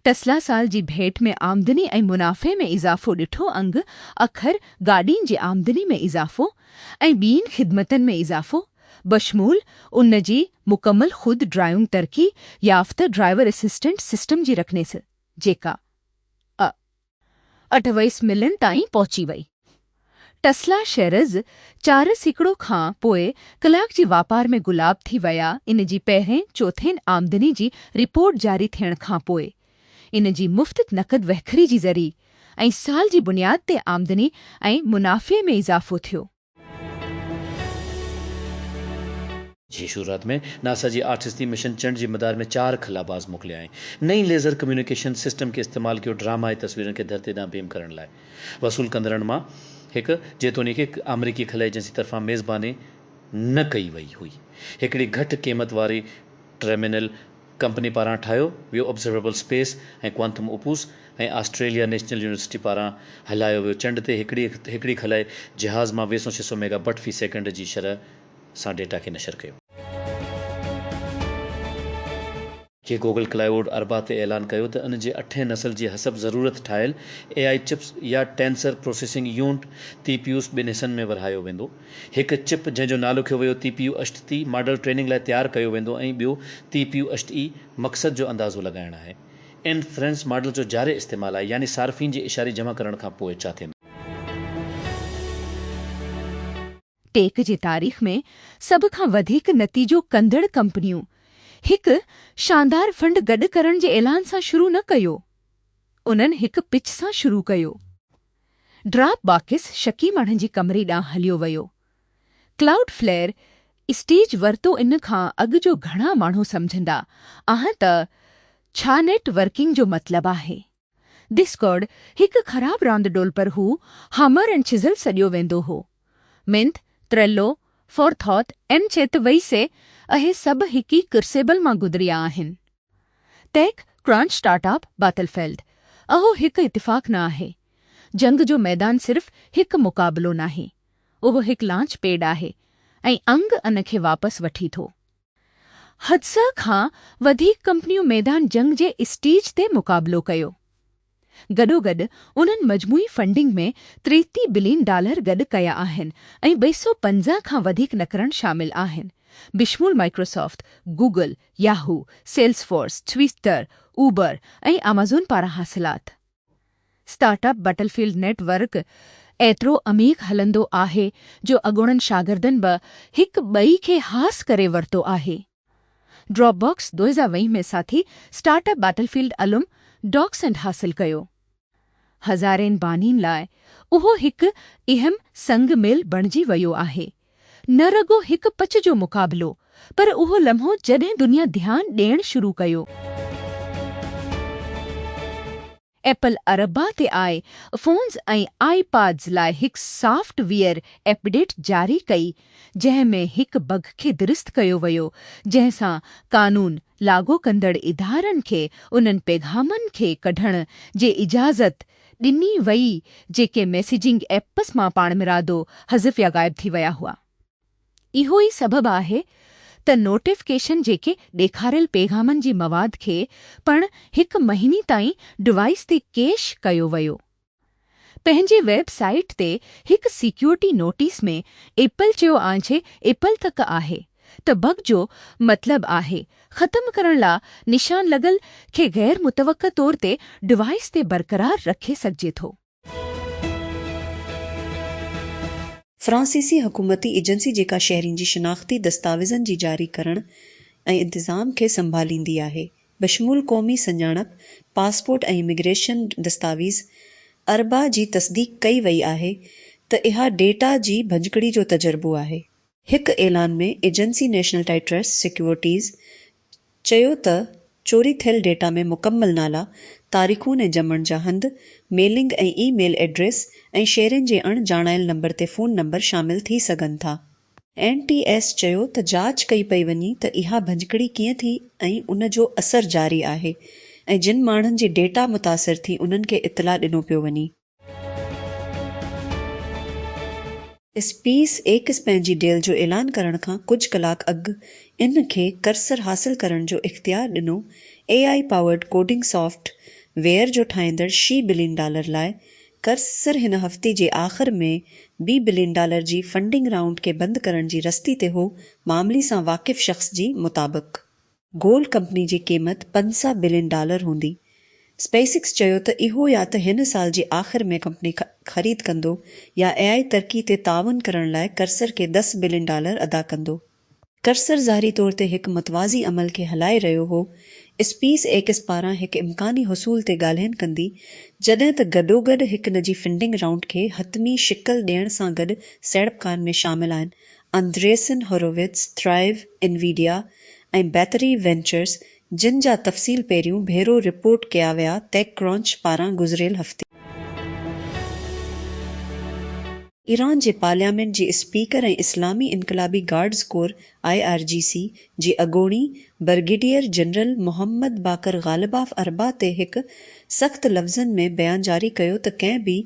Tesla साल जी भेट में आमदनी ऐं मुनाफ़े में इज़ाफ़ो ॾिठो अंग अखर गाॾियुनि जी आमदनी में इज़ाफ़ो ऐं ॿियनि ख़िदमतनि में इज़ाफ़ो बशमूल उन जी मुकमल ख़ुद ड्राइविंग तरक़ी याफ़्ता ड्राइवर असिस्टेंट सिस्टम जी रखने से जेका 28 मिलियन ताईं पहुची वई। टेस्ला शेयर्स 4% खां पोइ कलाक जी वापार में गुलाब थी विया। इन जी पहिरें चोथें आमदनी जी रिपोर्ट जारी थियण खां पोइ इन जी मुफ़्त नक़द वहिखरी जी ज़री ऐं साल जी बुनियाद ते आमदनी ऐं मुनाफ़े में इज़ाफ़ो थियो। जी शुरुआत में नासा जी 8 मिशन चंड जी मदार में 4 खलाबाज़ मोकिलिया आहिनि। नई लेज़र कम्युनिकेशन सिस्टम के इस्तेमाल कयो ड्रामा तस्वीरनि खे धरती ॾांहुं बीम करण लाइ। वसूल कंदड़नि मां हिकु जेतोणीकि अमरीकी खलाई एजेंसी तरफ़ां मेज़बानी न कई वई हुई। हिकिड़ी घटि क़ीमत वारी टर्मिनल कंपनी पारां ठाहियो वियो ऑब्जर्वेबल स्पेस ऐं क्वांटम ओपूस ऐं ऑस्ट्रेलिया नेशनल यूनिवर्सिटी पारां हलायो वियो चंड ते हिकिड़ी खलाई जहाज़ मां 200-600 मेगाबट फी सेकेंड जी शरह सां डेटा खे नशर कयो। जे गूगल क्लाउड अरबा ते ऐलान कयो त इन जे 8 नस्ल जी हसब ज़रूरत ठाहियल AI चिप्स या टेंसर प्रोसेसिंग यूनिट TPUs ॿिनि हिसनि में विरहायो वेंदो। हिकु चिप जंहिंजो नालो रखियो वियो TPU 8e मॉडल ट्रेनिंग लाइ तयारु कयो वेंदो ऐं ॿियो TPU 8e मक़सद जो अंदाज़ो लॻाइणु आहे। इनफ्रेंस मॉडल जो जारी इस्तेमालु आहे यानी सार्फ़िन जी इशारी जमा करण खां पोइ छा थींदो। टेक जी तारीख़ में सभ खां वधीक नतीजो कंदड़ कंपनियूं हिकु शानदार फंड गॾु करण जे ऐलान सां शुरू न कयो। उन्हनि हिकु पिच सां शुरू कयो। ड्रॉपबॉक्स शकी माण्हुनि जी कमरे ॾांहुं हलियो वियो। क्लाउडफ्लेयर स्टेज वरितो। इन खां अॻु जो घणा माण्हू सम्झंदा आहिनि त छा नेटवर्किंग जो मतिलबु आहे। डिस्कॉर्ड हिकु ख़राब रांदि डोल पर हू हामर एंड चिज़ल सॾियो वेंदो हो। मिंथ ट्रेलो फोरथॉट एन चेत वई से अहे सभु हिकी कुर्सेबल मां गुज़रिया आहिनि। टेक क्रंच स्टार्टअप बाटलफील्ड अहो हिकु इतिफ़ाक़ न आहे। जंग जो मैदान सिर्फ़ हिकु मुक़ाबिलो नाहे, उहो हिकु लॉन्च पैड आहे ऐं अंग इन खे वापसि वठी थो। हदसा खां वधीक कंपनियूं मैदान जंग जे स्टेज ते मुक़ाबिलो कयो। गॾोगॾु उन्हनि मजमूई फंडिंग में $33 बिलियन गॾु कया आहिनि ऐं 250 खां वधीक नकरण शामिल आहिनि, बिशमूल Microsoft, Google, Yahoo, Salesforce, Twitter, Uber ऐं अमेज़न पारां हासिलात। स्टार्टअप बैटलफील्ड नेटवर्क एतिरो अमीर हलंदो आहे जो अॻूणनि शागिर्दनि बि हिकु ॿई खे हास करे वरितो आहे। ड्रॉपबॉक्स 2020 में साथी स्टार्टअप बैटलफील्ड अलुम डॉक्सेंट हासिल कयो। हज़ारनि बानीनि लाइ उहो हिकु अहम संग मेल बणिजी वियो आहे। न रुॻो हिकु पच जो मुक़ाबिलो, पर उहो लम्हो जॾहिं दुनिया ध्यानु ॾियणु शुरू कयो। एप्पल अरबा ते आए फ़ोन्स ऐं आईपैड्स लाइ हिकु सॉफ्टवेयर अपडेट जारी कई, जंहिं में हिकु बग खे दुरुस्त कयो वियो, जंहिं सां क़ानून लागू कंदड़ इदारनि खे उन्हनि पैग़ामनि खे कढण जे इजाज़त ॾिनी वई जेके मैसेजिंग ऐप्स मां पाण मिरादो हज़फ़ या ग़ाइब थी विया हुआ। इहो ई सबबु आहे त नोटिफिकेशन जेके ॾेखारियल पैग़ामनि जी मवाद खे पिणु हिकु महीने ताईं डिवाइस ते कैश कयो वियो। पंहिंजे वेबसाइट ते हिकु सिक्योरिटी नोटिस में एप्पल चयो आहे एप्पल तक आहे त बग जो मतिलबु आहे ख़त्म करण लाइ निशान लॻल खे गैर मुतवक़ा तौर ते डिवाइस ते बरक़रार रखे सघिजे थो। फ्रांसीसी हुकूमती एजेंसी जेका शहरियुनि जी शिनाख़ती दस्तावेज़नि जी जारी करण ऐं इंतिज़ाम खे संभालींदी आहे, बशमूल क़ौमी सञाणप, पासपोर्ट ऐं इमिग्रेशन दस्तावेज़, अरबा जी तस्दीक़ कई वई आहे त इहा डेटा जी भञकड़ी जो तजुर्बो आहे। हिकु ऐलान में एजेंसी नेशनल टाइट्रस्ट सिक्योरिटीज़ चयो त चोरी थियल डेटा में मुकमल नाला, तारीख़ूं ऐं ॼमण जा हंधि, मेलिंग ऐं ईमेल एड्रेस ऐं शेयरनि जे अणॼाणायल नंबर ते फ़ोन नंबर शामिल थी सघनि था। NTS चयो त जांच कई पई वञे त इहा भञकड़ी कीअं थी ऐं उन जो असरु जारी आहे ऐं जिन माण्हुनि जी डेटा मुतासिर थी उन्हनि खे इतला ॾिनो पियो वञे। स्पेस एक्स पंहिंजी डेल जो ऐलान करण खां कुझु कलाक अॻु इन खे कर्सर हासिल करण जो इख़्तियार ॾिनो AI पावर्ड कोडिंग सॉफ्टवेयर जो ठाहींदड़ $100 बिलियन लाइ। कर्सर हिन हफ़्ते जे आख़िर में $20 बिलियन जी फंडिंग राउंड खे बंदि करण जी रस्ती ते हो। मामले सां वाक़िफ़ शख़्स जी मुताबिक़ गोल कंपनी जी क़ीमत $500 बिलियन हूंदी। स्पेसिक्स चयो त इहो या त हिन साल जे आख़िर में कंपनी ख़रीद कंदो या AI तरक़ी ते ताउन करण लाइ कर्सर खे $10 बिलियन अदा कंदो। कर्सर ज़ाहिरी तौर ते हिकु मुतवाज़ी अमल खे हलाए रहियो हो। स्पेस एक्स पारां हिकु इम्कानी हुसूल ते ॻाल्हाइनि कंदी, जॾहिं त गॾोगॾु हिकु नजी फंडिंग राउंड खे हतमी शिकल ॾियण सां गॾु सीड़पकारनि में शामिल आहिनि अंद्रेसन होरोविट्स, थ्राइव, इनवीडिया ऐं बैटरी वेंचर्स, जिन जा तफ़सील पहिरियों भेरो रिपोर्ट कया विया टेकक्रंच पारां गुज़िरियल हफ़्ते। ईरान जे पार्लियामेंट जी स्पीकर ऐं इस्लामी इनक़लाबी गार्ड्स कोर IRGC जी अॻोणी ब्रिगेडियर जनरल मोहम्मद बाकर ग़ालिबाफ़ अरबा ते हिकु सख़्त लफ़्ज़नि में बयान जारी कयो त कंहिं बि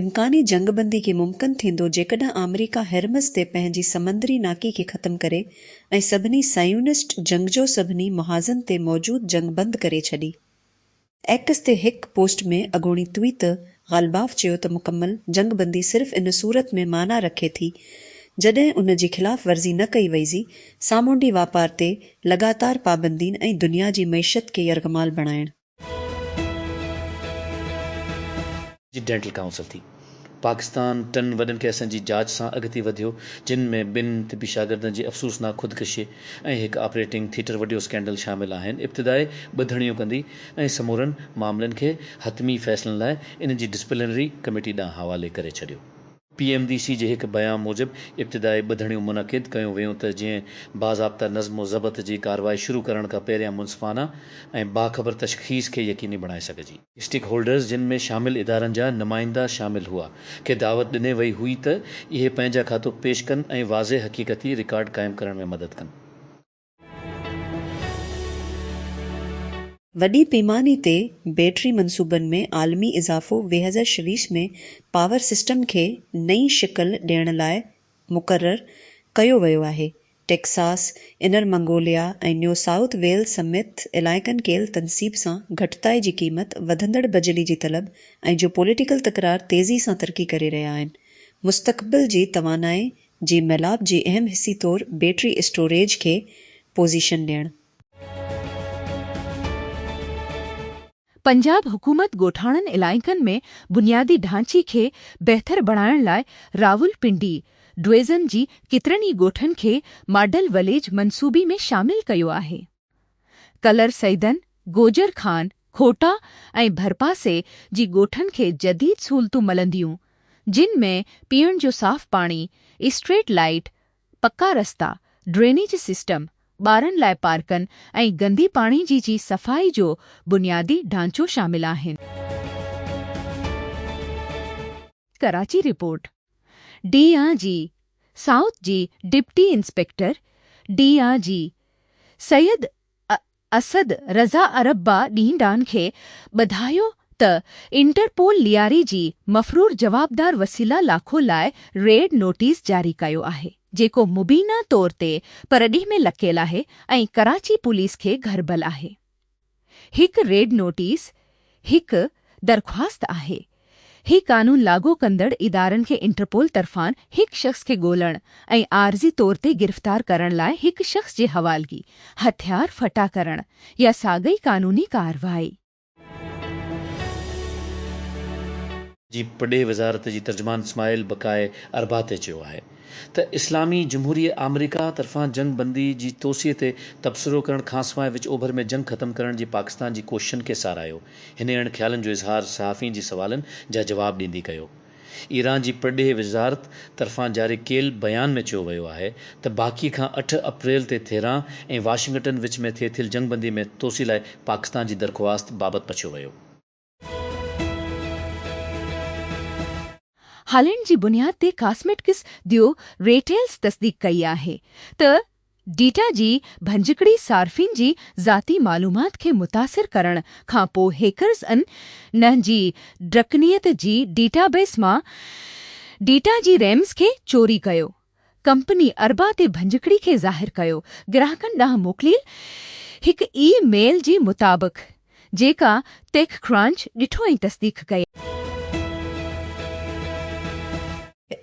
इम्कानी जंगबंदी खे मुमकिन थींदो जेकॾहिं अमेरिका हर्मज़ ते पंहिंजी समंद्री नाकी खे ख़त्म करे ऐं सभिनी सायूनिस्ट जंगजो सभिनी मुहाज़नि ते मौजूदु जंग बंदि करे छॾी। एक्स ते हिकु पोस्ट में अॻोणी ट्वीट ग़ालिबाफ़ चयो त मुकमल जंगबंदी सिर्फ़ इन सूरत में माना रखे थी जॾहिं उन जी ख़िलाफ़ वर्ज़ी न कई वईसी सामूंडी वापार ते लगातार पाबंदीन ऐं दुनिया जी मईशत खे यरगमाल बणाइण। जी डेंटल काउंसिल थी पाकिस्तान 3 वॾनि केसनि जी जांच सां अॻिते वधियो, जिन में 2 तिबी शागिर्दनि जी अफ़सोसनाक ख़ुदकुशी ऐं हिकु ऑपरेटिंग थिएटर वॾियो स्कैंडल शामिल आहिनि। इब्तिदाई ॿुधणियूं कंदी ऐं समूरनि मामलनि खे हतमी फ़ैसिलनि लाइ इन जी डिसिप्लिनरी कमेटी ॾांहुं हवाले करे छॾियो। PMDC जे हिकु बयान मूजिबि इब्तिदाई ॿुधणियूं मुनक़िद कयूं वेयूं त जीअं बाज़ाब्ता नज़्म ज़ब्त जी कार्रवाई शुरू करण खां पहिरियां मुंसिफ़ाना ऐं बाख़बर तशख़ीस खे यकीनी बणाए सघिजे। स्टेक होल्डर्स, जिन में शामिल इदारनि जा नुमाइंदा शामिल हुआ, खे दावत ॾिने वई हुई त इहे पंहिंजा खातो पेश कनि ऐं वाज़े हक़ीक़ती रिकॉर्ड क़ाइमु करण में मदद कनि। वॾी पैमाने ते बैटरी मनसूबनि में आलमी इज़ाफ़ो 2024 में पावर सिस्टम खे नई शिकल ॾियण लाइ मुक़ररु कयो वियो आहे। टेक्सास, इनर मंगोलिया ऐं न्यू साउथ वेल्स समेत इलाइक़नि कयल तनसीब सां घटिताई जी क़ीमत, वधंदड़ बिजली जी तलब ऐं जो पॉलिटिकल तकरार तेज़ी सां तरक़ी करे रहिया आहिनि। मुस्तक़बिल जी तवानाई जी मैलाब जी अहम हिस्सी तौरु बैटरी स्टोरेज खे पोज़ीशन ॾियणु। पंजाब हुकूमत ॻोठाणनि इलाइक़नि में बुनियादी ढांचे खे बहितर बणाइण लाइ रावलपिंडी डिवीज़न जी केतिरनि ई ॻोठनि खे मॉडल विलेज मंसूबे में शामिल कयो आहे। कलर सैदन, गोजर खान, खोटा ऐं भरपासे जी ॻोठनि खे जदीद सहूलतूं मिलंदियूं, जिन में पीअण जो साफ़ पाणी, स्ट्रीट लाइट, पक्का रस्ता, ड्रेनेज सिस्टम, ॿारनि लाइ पार्कनि ऐं गंदी पाणी जी सफ़ाई जो बुनियादी ढांचो शामिल आहिनि। कराची रिपोर्ट। DRG साउथ जी deputy inspector DRG Syed Asad Raza अरब्बा ॾींहंडान खे ॿुधायो त इंटरपोल लियारी जी मफ़रूर जवाबदार वसीला लाखो लाइ रेड नोटिस जारी कयो आहे, जेको मुबीना तौर ते परॾीह में लकियल आहे ऐं कराची पुलिस खे घरबल आहे। हिकु रेड नोटिस हिकु दरख़्वास्त आहे। ही कानून लागू कंदड़ इदारनि खे इंटरपोल तरफ़ां हिकु शख़्स खे ॻोल्हण ऐं आर्ज़ी तौर ते गिरफ़्तार करण लाइ हिकु शख़्स जे हवालगी, हथियार फटा करण या साॻई कानूनी कार्रवाई। जी पॾे वज़ारत जी तर्जुमान इस्माइल बकाए अरबा ते चयो आहे त इस्लामी जमहूरी अमरीका तरफ़ां जंग बंदी जी तोसीअ ते तबसरो करण खां सवाइ विच ओभर में जंग ख़त्म करण जी पाकिस्तान जी कोशिशनि खे साराहियो। हिन अहिड़नि ख़्यालनि जो इज़हार सहाफ़ियुनि जी सवालनि जा जवाब ॾींदी कयो। ईरान जी पॾे वज़ारत तरफ़ां जारी कयल बयान में चयो वियो आहे त बाक़ी खां 8 अप्रैल ते तेहरान ऐं वाशिंगटन विच में थियल जंगबंदी में तोसी लाइ पाकिस्तान जी दरख़्वास्त बाबति पुछियो वियो। हालनि जी बुनियाद ते कॉस्मेटिक्स दियो रेटेल्स तस्दीक कई आहे त डेटा जी भंजकड़ी सार्फ़िन जी ज़ाती मालूमात खे मुतासिर करण खां पोइ हैकर्स न जी ड्रकनियत जी डेटाबेस मां डेटा जी रैम्स खे चोरी कयो। कंपनी अरबा ते भंजकड़ी खे ज़ाहिर कयो। ग्राहकनि ॾांहुं मोकिलियल हिकु ई-मेल जे मुताबिक़, जेका टेकक्रंच ॾिठो ऐं तस्दीक कई।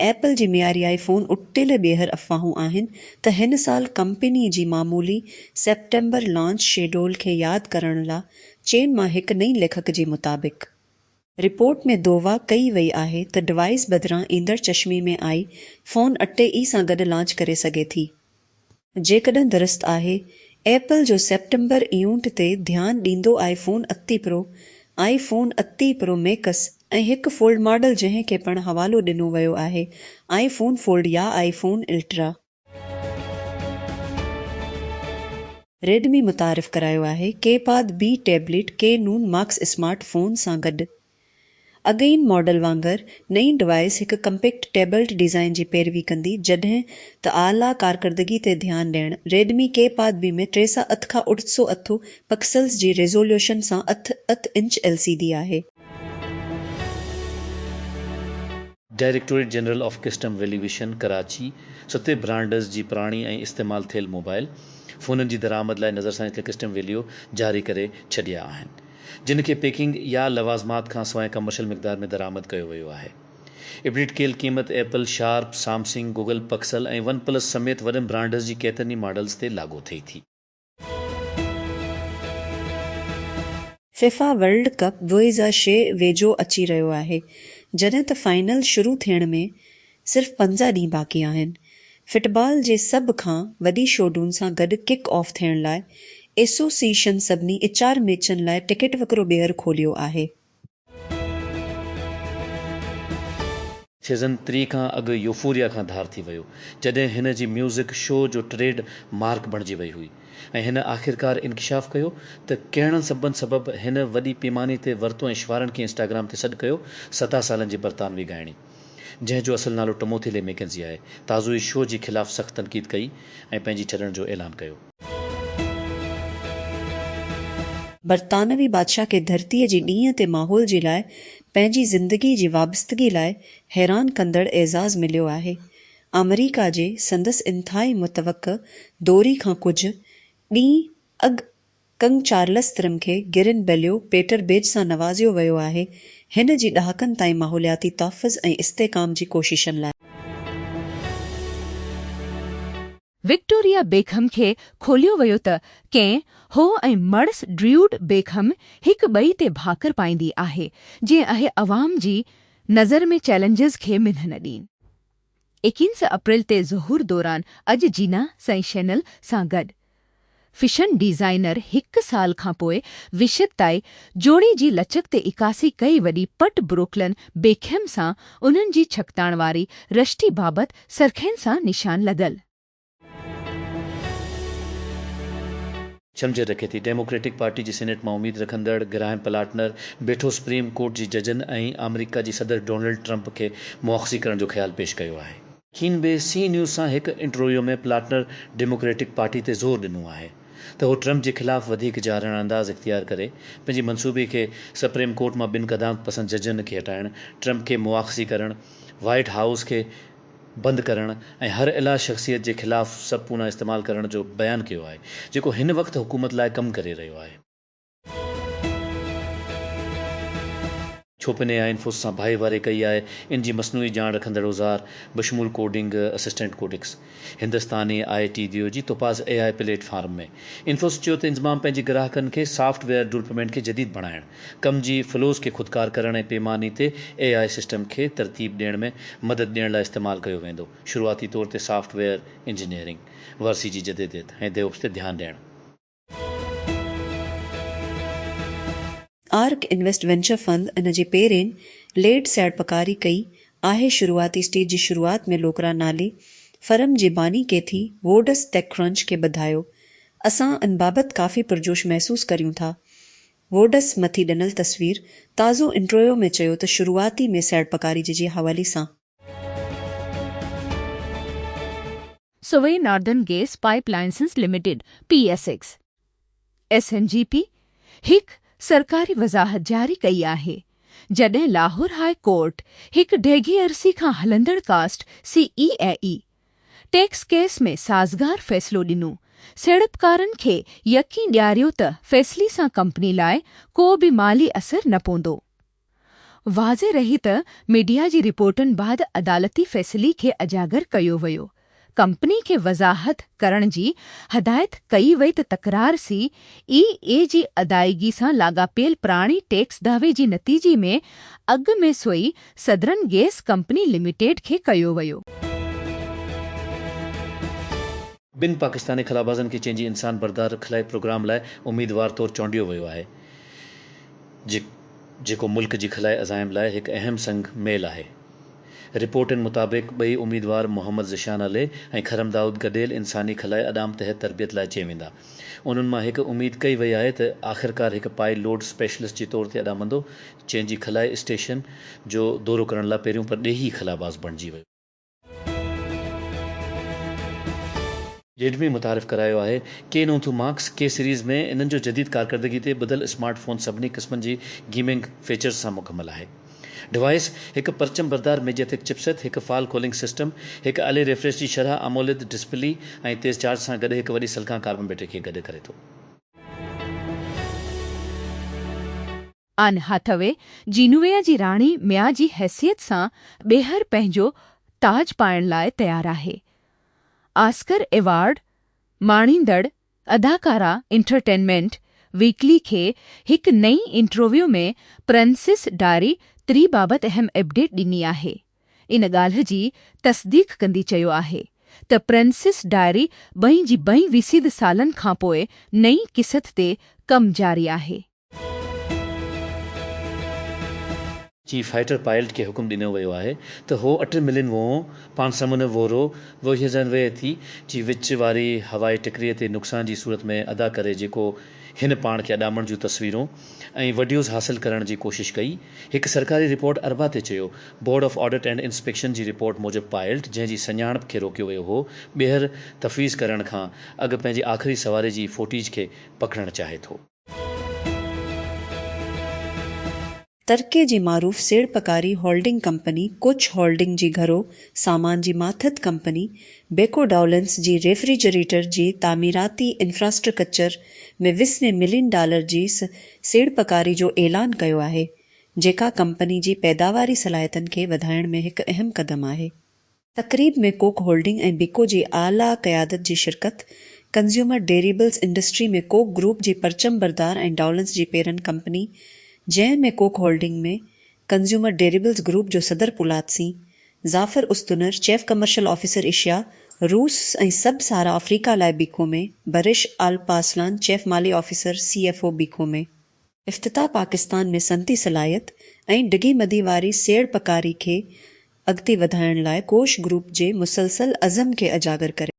एप्पल जी मियारी आईफोन उटियल ॿीहर अफ़वाहूं आहिनि त हिन साल कंपनी जी मामूली सेप्टेम्बर लॉन्च शेड्यूल खे यादि करण लाइ चेन मां हिकु नई लेखक जे मुताबिक़ रिपोर्ट में दोवा कई वई आहे त डिवाइस बदिरां ईंदड़ चश्मे में आई फ़ोन अटे ई सां गॾु लॉन्च करे सघे थी। जेकॾहिं दुरुस्त आहे, एप्पल जो सेप्टेम्बर इवेंट ते ध्यानु ॾींदो आईफोन 30 प्रो मैक्स ऐं हिकु फोल्ड मॉडल जंहिं खे पिणु हवालो ॾिनो वियो आहे आईफोन फोल्ड या आईफोन अल्ट्रा। रेडमी मुतारिफ़ करायो आहे के-पाद बी टैबलेट के नून मार्क्स स्मार्ट फ़ोन सां गॾु। अॻियनि मॉडल वांगुरु नई डिवाइस हिकु कम्पैक्ट टैबलेट डिज़ाइन जी पैरवी कंदी, जॾहिं त आला कारकर्दगी ते ध्यानु ॾियणु रेडमी के-पाद बी में 308 खां 808 पिक्सल्स जी रेज़ोल्यूशन सां 8 इंच LCD आहे। Directorate general of custom valuation Karachi 7 ब्रांडर्स जी पुराणी ऐं इस्तेमालु थियल मोबाइल फ़ोननि जी दरामद लाइ नज़रसानी ते कस्टम वैल्यू जारी करे छॾिया आहिनि, जिन खे पैकिंग या लवाज़मात खां सवाइ कमर्शियल मिक़दार में दरामद कयो वियो आहे। अपडेट कयल क़ीमत Apple, sharp, Samsung, Google pixel ऐं वन प्लस समेत वॾनि ब्रांडर्स जी केतिरनि ई मॉडल्स ते लागू थिए थी। फिफा वर्ल्ड कप 2006 वेझो अची रहियो आहे, जॾहिं त फाइनल शुरू थियण में सिर्फ़ 15 ॾींहं बाक़ी आहिनि। फुटबॉल जे सभ खां वॾी शोडून सां गॾु किक ऑफ थियण लाइ एसोसिएशन सभिनी HR मैचनि लाइ टिकट विकिरो ॿीहर खोलियो आहे। सीज़न 3 खां अॻु यूफोरिया खां धार थी वियो, जॾहिं हिन जी म्यूज़िक शो जो ट्रेड मार्क बणिजी वई हुई ऐं हिन आख़िरकार इंकशाफ़ कयो त कहिड़नि सबबि हिन वॾी पैमाने ते वरितो ऐं श्वारनि खे इंस्टाग्राम ते सॾु कयो 17 सालनि जी बरतानवी गाइणी, जंहिंजो असुलु नालो टमोथिले मैकेंज़ी आहे, ताज़ो ई शो जे ख़िलाफ़ सख़्त तनक़ीद कई ऐं पंहिंजी छॾण जो ऐलान कयो। बरतानवी बादशाह खे धरतीअ जी ॾींहं ते माहौल जे लाइ पंहिंजी ज़िंदगी जी वाबस्तगी लाइ हैरान कंदड़ एज़ाज़ मिलियो आहे। अमरीका जे संदसि इंतिहाई मुतवक़्क़ दौरी खां कुझु ॾींहं अॻु कंग चार्ल्स टियों खे गिरिन बेलियो पेटर बेज सां नवाज़ियो वियो आहे, हिन जी ॾहाकनि ताईं माहौलियाती तहफ़्फ़ुज़ ऐं इस्तेहकाम जी कोशिशनि लाइ। विक्टोरिया बेकहम खे खोलियो वियो त कंहिं हो ऐं मड़स ड्रूड बेकहम हिक ॿई ते भाकर पाईंदी आहे, जीअं आहे अवाम जी नज़र में चैलेंजिस खे मिन्ह न ॾीन। 21 अप्रैल ते ज़ुहूर दौरान अॼु जीना सैशनल सां गॾु फैशन डिज़ाइनर 1 साल खां पोइ विशद ताईं जोड़े जी लचक ते इकासी कई वॾी पट ब्रुकलिन बेकहम सां उन्हनि जी छकताण वारी रश्ती बाबति सरखैन सां निशान लॻल। छमझ रखे थी डेमोक्रेटिक पार्टी जी सीनेट मां उम्मीद रखंदड़ ग्राहम प्लाटनर बेठो सुप्रीम कोर्ट जी जजनि ऐं अमेरिका जी सदर डोनाल्ड ट्रंप खे मुआख़ज़ी करण जो ख़्यालु पेश कयो आहे। खीनबे सी न्यूज़ सां हिकु इंटरव्यू में प्लाटनर डेमोक्रेटिक पार्टी ते ज़ोर ॾिनो आहे त हू ट्रंप जे ख़िलाफ़ वधीक जारण अंदाज़ इख्तियार करे पंहिंजी मनसूबे खे सुप्रीम कोर्ट मां ॿिनि क़दामत पसंदि जजनि खे हटाइण, ट्रंप खे मुआख़ज़ी करण, वाइट हाउस खे बंदि करण ऐं हर इलाह शख़्सियत जे ख़िलाफ़ सबपूना इस्तेमालु करण जो बयानु कयो आहे, जेको हिन वक़्तु हुकूमत लाइ कमु करे रहियो आहे। छोपिने या इन्फोस सां भाईवारे कई आहे इन जी मसनूई ॼाण रखंदड़ औज़ार बशमूल कोडिंग असिस्टेंट कोडिक्स हिंदुस्तानी IIT दियो जी तोपाज़ AI प्लेटफॉर्म में इन्फोस चयो त इंज़माम पंहिंजे ग्राहकनि खे सॉफ्टवेयर डेवलपमेंट खे जदीद बणाइण, कम जी फ्लोज़ खे खुदकार करण ऐं पैमाने ते AI सिस्टम खे तरतीब ॾियण में मदद ॾियण लाइ इस्तेमालु कयो वेंदो। शुरूआती तौर ते सॉफ्टवेयर इंजीनियरिंग, वर्सी जी जदीदियत ऐं DevOps ते ध्यानु ॾियणु। Arc invest venture fund in J पेरें lead सैडपकारी कई आहे। शुरूआती स्टेज जी शुरूआत में लोकरा नाले फर्म जे बानी केथी वोडस टेकक्रंच खे ॿुधायो, असां इन बाबति काफ़ी पुरजोश महसूस करियूं था। वोडस मथी ॾिनल तस्वीर ताज़ो इंटरव्यू में चयो त शुरूआती में सैडपकारी जे हवाले सां सोवे northern gas pipelines limited PSX SNGP हिकु सरकारी वज़ाहत जारी कई आहे जॾहिं लाहौर हाई कोर्ट हिकु ढिघी अरसी खां हलंदड़ कास्ट CEAE टैक्स केस में साज़गार फ़ैसिलो ॾिनो, सीड़पकारनि खे यकीन ॾियारियो त फ़ैसिले सां कंपनी लाइ को बि माली असर न पवंदो। वाज़े रही त मीडिया जी रिपोर्टुनि बाद अदालती फ़ैसिले खे अजागर कयो वियो। कंपनी खे वज़ाहत करण जी हदायत कई वई त तकरार CEA जी अदायगी सां लाॻापियल पुराणी टैक्स दावे जी नतीजे में अॻु में सोई सदरन गैस कंपनी लिमिटेड खे कयो वियो। ॿिनि पाकिस्तानी खलाबाज़नि खे चइजी इंसान बरदार खिलाई प्रोग्राम लाइ उम्मीदवार तौरु चूंडियो वियो आहे, जेको मुल्क जी खिलाई अज़ाइम लाइ हिकु अहम संग मेल आहे। रिपोर्टनि मुताबिक़ ॿई उम्मीदवार मोहम्मद ज़िशान अले ऐं खरम दाऊद गॾियल इंसानी खिलाई अदाम तहत तरबियत लाइ चई वेंदा। उन्हनि मां हिकु उमेद कई वई आहे त आख़िरकार हिकु पाई लोड स्पेशलिस्ट जे तौर ते अॾामंदो, जंहिंजी खिलाई स्टेशन जो दौरो करण लाइ पहिरियों पर ॾेही खलाबाज़ बणिजी वियो। जेडमी मुतारिफ़ करायो आहे के नोथू मार्क्स के सीरीज़ में इन्हनि जो जदीद कारकर्दगी ते ॿुधल स्मार्टफोन सभिनी क़िस्मनि जी गेमिंग फीचर्स सां मुकमल आहे। डिवाइस हिकु परचम बरदार मेजेटिक चिपसेट, हिकु फाल कूलिंग सिस्टम, हिकु अले रिफ्रेश जी शरह अमोलेड डिस्प्ले ऐं तेज़ चार्ज सां गॾु हिकु वॾी सलका कार्बन बैटरी खे गॾु करे थो। आन हाथवे जीनुवेया जी राणी मिया जी हैसियत सां ॿेहर पंहिंजो ताज पाइण लाइ तयारु आहे। ऑस्कर एवार्ड माणींदड़ अदाकारा एंटरटेनमेंट वीकली खे हिकु नई इंटरव्यू में प्रिंसेस डायरी 3 बाबति अहम अपडेट ॾिनी आहे। इन ॻाल्हि जी तस्दीक कंदी चयो आहे त प्रिंसेस डायरी 2 जी 2 वीसीद सालनि खां पोइ नई किसत ते कमु जारी आहे। चीफ फाइटर पायलट खे हुकुम ॾिनो वियो आहे त हो 8 मिलियन वो पाण सामूने वोरो वे थी जी विच वारी हवाई टकरीअ ते नुक़सान जी सूरत में अदा करे जेको हिन पाण खे अॾामण जूं तस्वीरूं ऐं वीडियोज़ हासिल करण जी कोशिश कई। हिकु सरकारी रिपोर्ट अरबा ते चयो board of audit and inspection जी रिपोर्ट मूजिबि पायलट, जंहिंजी सञाणप खे रोकियो वियो हो, ॿीहर तफ़वीज़ करण खां अॻु पंहिंजी आख़िरी सवारी जी फुटेज खे पकड़णु चाहे थो। तरके जी मारूफ़ सेड़पकारी होल्डिंग कंपनी कोच होल्डिंग जी घरो सामान जी माथत कंपनी बेको डाउलेंस जी रेफ्रिजरेटर जी तामीराती इंफ्रास्ट्रक्चर में $20 मिलियन जी सेड़पकारी जो ऐलान कयो आहे, जेका कंपनी जी पैदावारी सलाहियतनि खे वधाइण में हिकु अहम क़दम आहे। तक़रीब में कोक होल्डिंग ऐं बेको जी आला क़यादत जी शिरकत, कंज्यूमर डेरिबल्स इंडस्ट्री में कोक ग्रुप जी परचम बरदार ऐं डाउलेंस जी पेरन कंपनी, जंहिं में कोक होल्डिंग में कंज्यूमर डेरिबल्स ग्रुप जो सदर पुलातसी, ज़ाफ़र उस्तुनर चीफ कमर्शियल ऑफिसर एशिया रूस ऐं सब सारा अफ्रीका लाइ बीको में, बरिश आल-पासलान चीफ माली ऑफिसर CFO बीको में। इफ्तिताह पाकिस्तान में सनती सलाहियत ऐं डिघी मदी वारी सेड़पकारी खे अॻिते वधाइण लाइ कोश ग्रुप जे मुसलसल अज़म खे अजागर करे